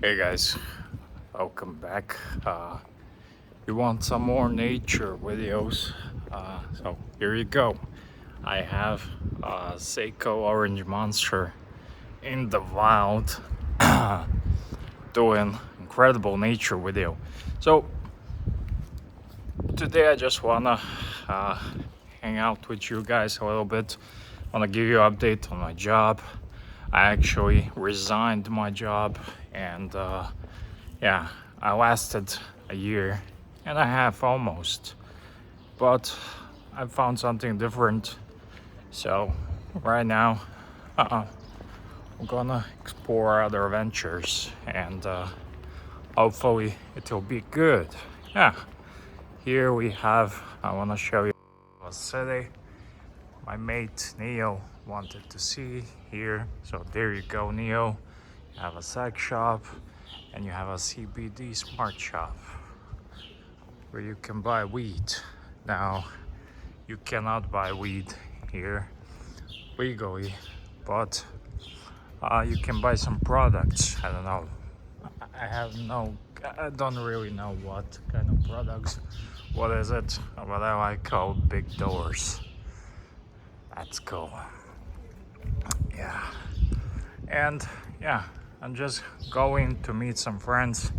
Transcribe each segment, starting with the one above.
Hey guys, welcome back. You want some more nature videos? So here you go. I have Seiko Orange Monster in the wild doing incredible nature video. So today I just wanna hang out with you guys a little bit. Wanna give you an update on my job. I actually resigned my job and yeah, I lasted a year and a half almost, but I found something different. So right now I'm gonna explore other ventures and hopefully it will be good. Yeah, here we have, I wanna show you a city my mate Neo wanted to see here. So there you go, Neo. You have a sex shop and you have a CBD smart shop where you can buy weed. Now, you cannot buy weed here legally, but you can buy some products. I don't know. I don't really know what kind of products. What is it? What I like called big doors. That's cool. Yeah. And yeah, I'm just going to meet some friends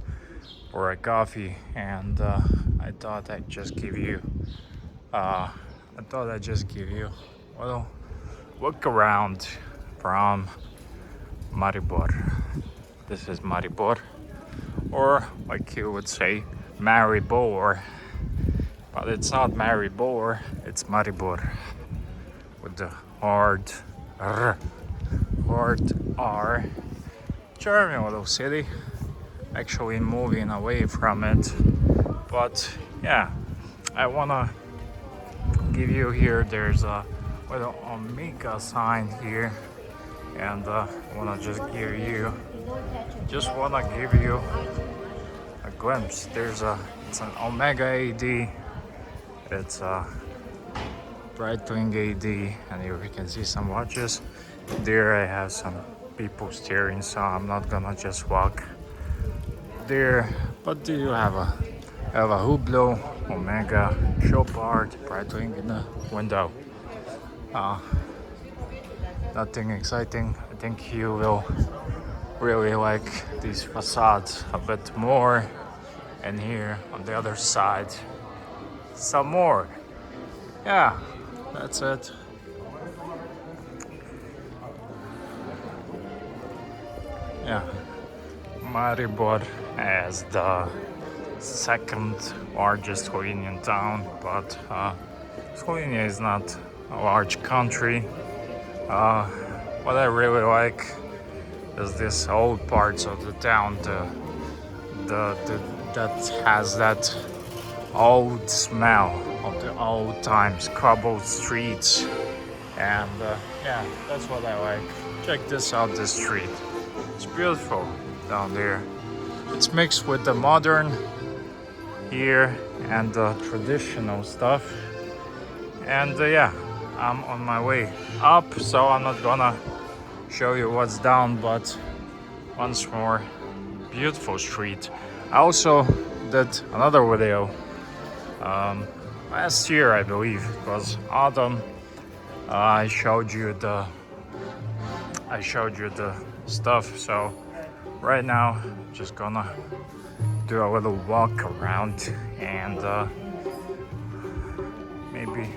for a coffee, and I thought I'd just give you a little look around from Maribor. This is Maribor, or like you would say, Maribor, but it's not Maribor, it's Maribor with the hard R. Charming little city. Actually moving away from it, but yeah, I wanna give you here. There's a little Omega sign here, and wanna just give you a glimpse. It's an Omega AD. It's a Breitling AD, and here we can see some watches. There I have some people staring, so I'm not gonna just walk there. But do you have a Hublot, Omega, Chopard, Breitling in the window? Nothing exciting. I think you will really like these facades a bit more. And here on the other side, some more. Yeah, that's it. Yeah, Maribor as the second largest Slovenian town, but Slovenia is not a large country. What I really like is this old parts of the town, that has that old smell of the old times, cobbled streets, and yeah, that's what I like. Check this out, this street. It's beautiful down there. It's mixed with the modern here and the traditional stuff. And yeah, I'm on my way up, so I'm not gonna show you what's down, but once more, beautiful street. I also did another video last year, I believe. It was autumn. I showed you the stuff. So right now, just gonna do a little walk around and maybe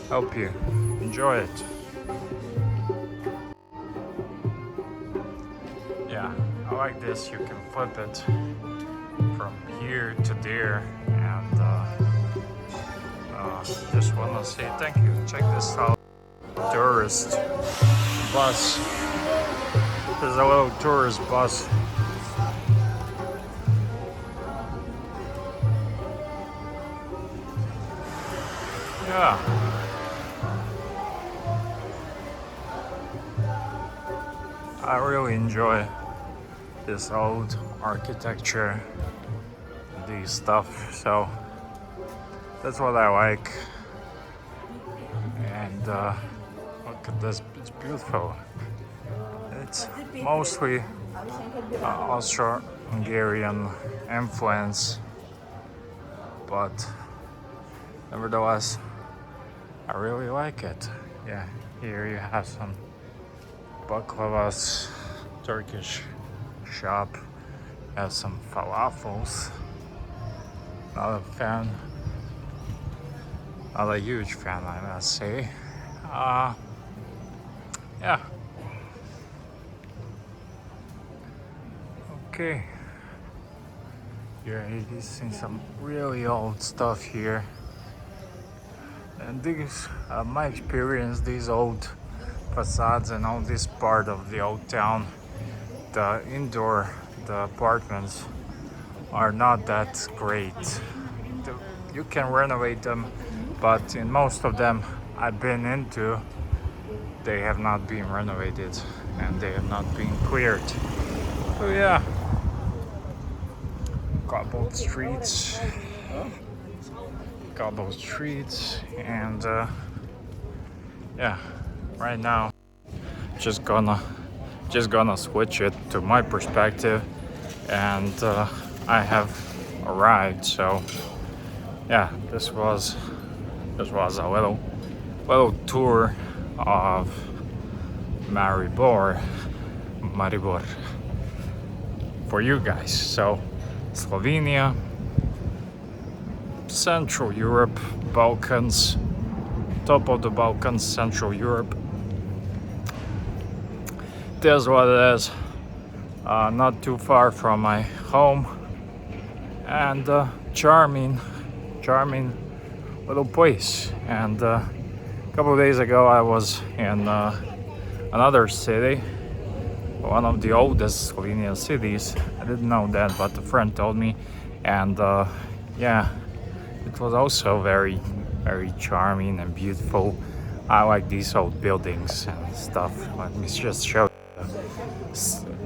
help you enjoy it. Yeah, I like this. You can flip it from here to there, and just wanna say thank you. Check this out. Tourist bus. There's a little tourist bus. Yeah. I really enjoy this old architecture, these stuff, so that's what I like. And look at this, it's beautiful. It's mostly Austro-Hungarian influence, but nevertheless, I really like it. Yeah, here you have some baklavas, Turkish shop, have some falafels. Not a fan, not a huge fan, I must say. Yeah. Okay. Here you see some really old stuff here. And these, my experience, these old facades and all this part of the old town, the apartments are not that great. You can renovate them, but in most of them I've been into, they have not been renovated and they have not been cleared. So yeah, cobbled streets, and yeah, right now just gonna switch it to my perspective, and I have arrived. So yeah, this was a little tour of Maribor for you guys. So Slovenia, Central Europe, Balkans, top of the Balkans, Central Europe. That's what it is. Not too far from my home, and charming little place. And a couple of days ago I was in another city, one of the oldest Slovenian cities. I didn't know that, but a friend told me, and yeah, it was also very charming and beautiful. I like these old buildings and stuff. Let me just show you.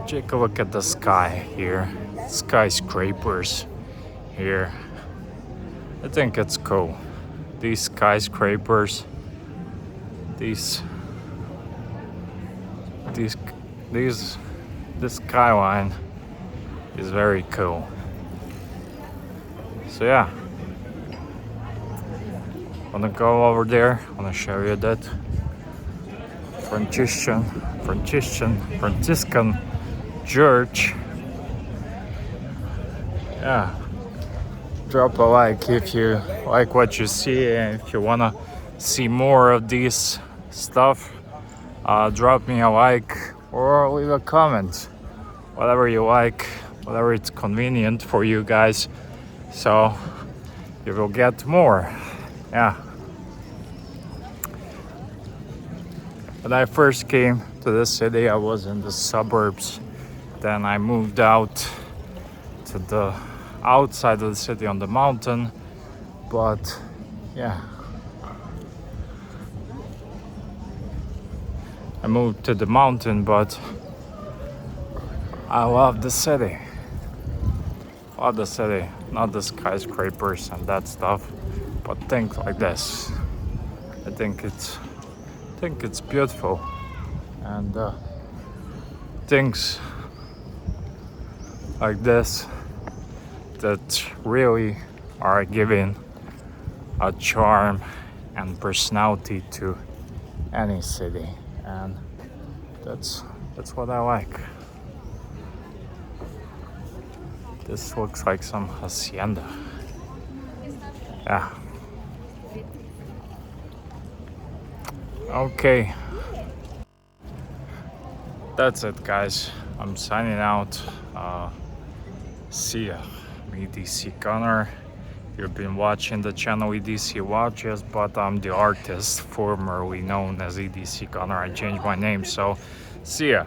Take a look at the sky here. Skyscrapers here. I think it's cool. These skyscrapers, this skyline is very cool. So yeah, I'm gonna go over there. I'm gonna show you that Franciscan church. Yeah, drop a like if you like what you see, and if you wanna see more of this stuff, drop me a like or leave a comment, whatever you like, whatever it's convenient for you guys, so you will get more. Yeah, when I first came to this city, I was in the suburbs. Then I moved out to the outside of the city on the mountain. But yeah, I moved to the mountain, but I love the city. Not the skyscrapers and that stuff, but things like this. I think it's beautiful, and things like this that really are giving a charm and personality to any city, and that's what I like. This looks like some hacienda. Yeah. Okay. That's it, guys. I'm signing out. See ya. I'm EDC Connor. You've been watching the channel EDC Watches, but I'm the artist formerly known as EDC Connor. I changed my name, so see ya.